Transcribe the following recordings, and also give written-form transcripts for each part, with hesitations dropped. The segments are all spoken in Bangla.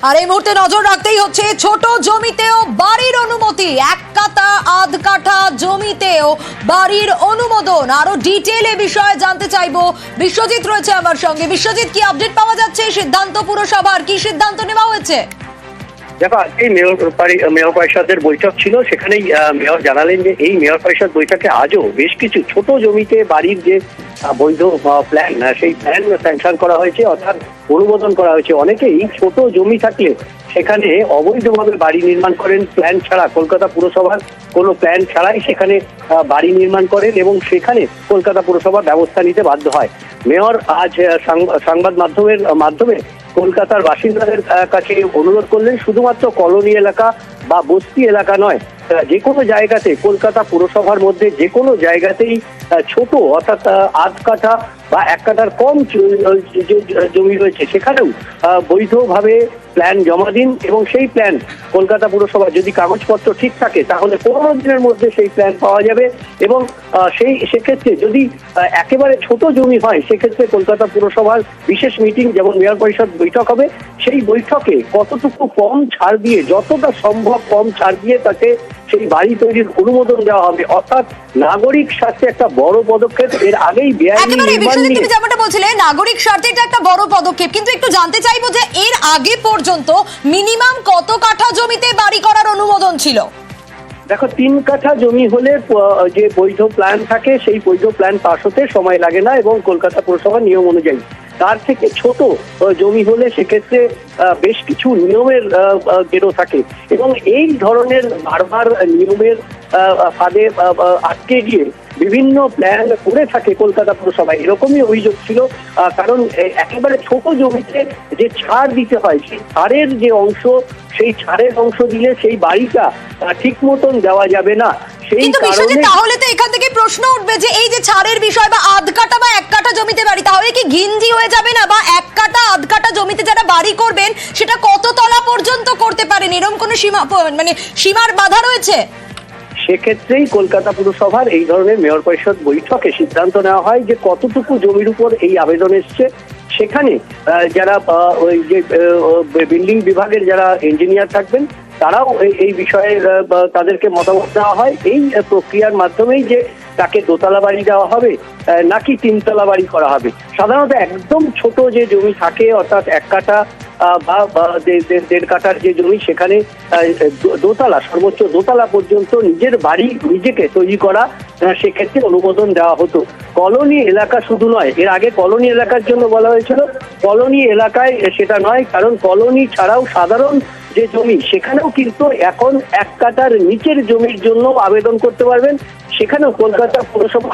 আর এই মুহূর্তে নজর রাখতেই হচ্ছে ছোট জমিতেও বাড়ির অনুমতি, 1 কাঠা আধ কাঠা জমিতেও বাড়ির অনুমোদন। আরো ডিটেইলে বিষয়ে জানতে চাইবো, বিশ্বজিৎ রয়েছে আমার সঙ্গে। বিশ্বজিৎ, কি আপডেট পাওয়া যাচ্ছে সিদ্ধান্ত পুরসভার, কি সিদ্ধান্ত নেওয়া হয়েছে? দেখো, আজকে মেয়র পরিষদের বৈঠক ছিল, সেখানেই মেয়র জানালেন যে এই মেয়র পরিষদ বৈঠকে আজও বেশ কিছু ছোট জমিতে বাড়ির যে বৈধ প্ল্যান, সেই প্ল্যান স্যাংশন করা হয়েছে, অর্থাৎ অনুমোদন করা হয়েছে। অনেকেই ছোট জমি থাকলে সেখানে অবৈধভাবে বাড়ি নির্মাণ করেন, প্ল্যান ছাড়া, কলকাতা পুরসভার কোনো প্ল্যান ছাড়াই সেখানে বাড়ি নির্মাণ করেন এবং সেখানে কলকাতা পুরসভা ব্যবস্থা নিতে বাধ্য হয়। মেয়র আজ সংবাদ মাধ্যমে কলকাতার বাসিন্দাদের কাছে অনুরোধ করলেন, শুধুমাত্র কলোনি এলাকা বা বস্তি এলাকা নয়, যে কোনো জায়গাতে, কলকাতা পুরসভার মধ্যে যে কোনো জায়গাতেই ছোট, অর্থাৎ আধ কাঠা বা 1 কাঠার কম জমি রয়েছে, সেখানেও বৈধভাবে প্ল্যান জমা দিন এবং সেই প্ল্যান কলকাতা পুরসভা যদি কাগজপত্র ঠিক থাকে তাহলে 15 দিনের মধ্যে সেই প্ল্যান পাওয়া যাবে। এবং সেক্ষেত্রে যদি একেবারে ছোট জমি হয়, সেক্ষেত্রে কলকাতা পুরসভার বিশেষ মিটিং, যেমন মেয়র পরিষদ বৈঠক হবে, সেই বৈঠকে কতটুকু কম ছাড় দিয়ে, যতটা সম্ভব কম ছাড় দিয়ে তাকে সেই বাড়ি তৈরির অনুমোদন দেওয়া হবে। অর্থাৎ নাগরিক স্বার্থে একটা বড় পদক্ষেপ। এর আগেই বেআইনি নির্মাণ নিয়ে, তুমি যেমনটা বলছিলে, নাগরিক স্বার্থে এটা একটা বড় পদক্ষেপ, কিন্তু একটু জানতে চাইবো যে এর আগে পর্যন্ত মিনিমাম কত কাঠা জমিতে বাড়ি করার অনুমোদন ছিল? দেখো, 3 কাঠা জমি হলে যে বৈধ প্ল্যান থাকে, সেই বৈধ প্ল্যান পাস হতে সময় লাগে না এবং কলকাতা পুরসভার নিয়ম অনুযায়ী। তার থেকে ছোট জমি হলে সেক্ষেত্রে বেশ কিছু নিয়মের গেরো থাকে এবং এই ধরনের বারবার নিয়মের ফাঁদে আটকে গিয়ে বিভিন্ন প্ল্যান করে থাকে কলকাতা পুরসভা। এরকমই অভিযোগ ছিল, কারণ একেবারে ছোট জমিতে যে ছাড় দিতে হয়, সেই ছাড়ের যে অংশ, সেই ছাড়ের অংশ দিলে সেই বাড়িটা ঠিক মতন দেওয়া যাবে না। কিন্তু তাহলে তো এখান থেকে প্রশ্ন উঠবে যে এই যে ছাড়ের বিষয়, বা আধ কাঠা বা 1 কাঠা জমিতে বাড়ি, তাহলে কি ঘিঞ্জি হয়ে যাবে না? বা 1 কাঠা আধ কাঠা জমিতে যারা বাড়ি করবেন সেটা কত তলা পর্যন্ত করতে পারেন? এরকম কোনো সীমার বাধা রয়েছে? সেক্ষেত্রেই কলকাতা পুরসভার এই ধরনের মেয়র পরিষদ বৈঠকে সিদ্ধান্ত নেওয়া হয় যে কতটুকু জমির উপর এই আবেদন এসছে। সেখানে যারা ওই যে বিল্ডিং বিভাগের যারা ইঞ্জিনিয়ার থাকবেন, তারাও এই বিষয়ে তাদেরকে মতামত দেওয়া হয়। এই প্রক্রিয়ার মাধ্যমেই যে তাকে দোতলা বাড়ি দেওয়া হবে নাকি 3তলা বাড়ি করা হবে। সাধারণত একদম ছোট যে জমি থাকে, অর্থাৎ 1 কাঠা বা 1.5 কাঠার যে জমি, সেখানে দোতলা, সর্বোচ্চ দোতলা পর্যন্ত নিজের বাড়ি নিজেকে তৈরি করা, সেক্ষেত্রে অনুমোদন দেওয়া হতো। কলোনি এলাকা শুধু নয়, এর আগে কলোনি এলাকার জন্য বলা হয়েছিল, কলোনি এলাকায় সেটা নয়, কারণ কলোনি ছাড়াও সাধারণ যে জমি, সেখানেও কিন্তু এখন 1 কাঠার নিচের জমির জন্য আবেদন করতে পারবেন। সেখানেও কলকাতা পুরসভা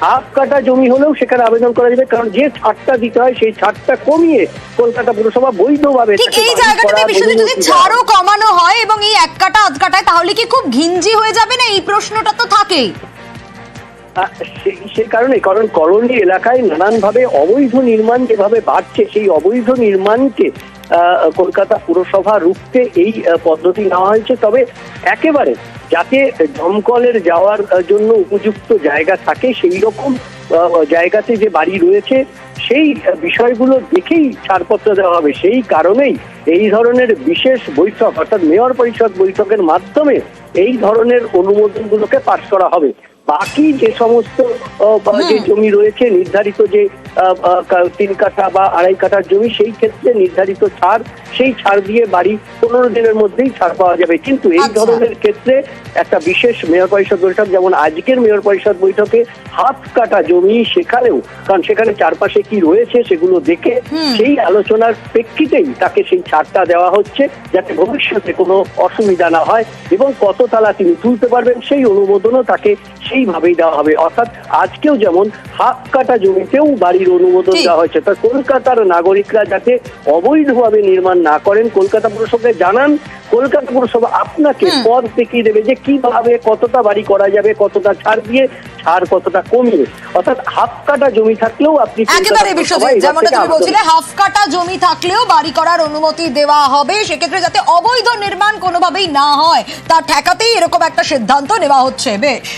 হাফ কাঠা জমি হলেও সেখানে আবেদন করা যাবে, কারণ যে ছাড়টা দিতে হয় সেই ছাড়টা কমিয়ে কলকাতা পুরসভা বৈধভাবে এই জায়গাটাতে যদি ছাড়ও কমানো হয় এবং এই 1 কাঠা আধ কাঠায়, তাহলে কি খুব ঘিঞ্জি হয়ে যাবে না? এই প্রশ্নটা তো থাকেই। সেই কারণ কলোনি এলাকায় নানানভাবে অবৈধ নির্মাণ যেভাবে বাড়ছে, সেই অবৈধ নির্মাণকে কলকাতা পুরসভা রুখতে এই পদ্ধতি নেওয়া হয়েছে। তবে একেবারে যাতে দমকলের যাওয়ার জন্য উপযুক্ত জায়গা থাকে, সেই রকম জায়গাতে যে বাড়ি রয়েছে, সেই বিষয়গুলো দেখেই ছাড়পত্র দেওয়া হবে। সেই কারণেই এই ধরনের বিশেষ বৈঠক, অর্থাৎ মেয়র পরিষদ বৈঠকের মাধ্যমে এই ধরনের অনুমোদনগুলোকে পাস করা হবে। বাকি যে সমস্ত যে জমি রয়েছে, নির্ধারিত যে 3 কাঠা বা 2.5 কাঠার জমি, সেই ক্ষেত্রে নির্ধারিত ছাড়, সেই ছাড় দিয়ে বাড়ি 15 দিনের মধ্যেই ছাড় পাওয়া যাবে। কিন্তু এই ধরনের ক্ষেত্রে একটা বিশেষ মেয়র পরিষদ বৈঠক, যেমন আজকের মেয়র পরিষদ বৈঠকে হাফ কাঠা জমি, সেখানেও, কারণ সেখানে চারপাশে কি রয়েছে সেগুলো দেখে সেই আলোচনার প্রেক্ষিতেই তাকে সেই ছাড়টা দেওয়া হচ্ছে, যাতে ভবিষ্যতে কোনো অসুবিধা না হয় এবং কত তালা তিনি তুলতে পারবেন সেই অনুমোদনও তাকে সেইভাবেই দেওয়া হবে। অর্থাৎ আজকেও যেমন হাফ কাঠা জমিতেও বাড়ির অনুমোদন দেওয়া হয়েছে। তা কলকাতার নাগরিকরা যাতে অবৈধভাবে নির্মাণ না করেন, কলকাতা পুরসভাকে জানান, কলকাতা পুরসভা আপনাকে পথ দেখিয়ে দেবে যে কিভাবে কতটা বাড়ি করা যাবে, কতটা ছাড় দিয়ে, ছাড় কতটা কমিয়ে। অর্থাৎ হাফ কাঠা জমি থাকলেও আপনি, একেবারে বিষয় যেমনটা তুমি বলছিলে, হাফ কাঠা জমি থাকলেও বাড়ি করার অনুমতি দেওয়া হবে। সেক্ষেত্রে যাতে অবৈধ নির্মাণ কোনোভাবেই না হয় তা ঠেকাতেই এরকম একটা সিদ্ধান্ত নেওয়া হচ্ছে। বেশ।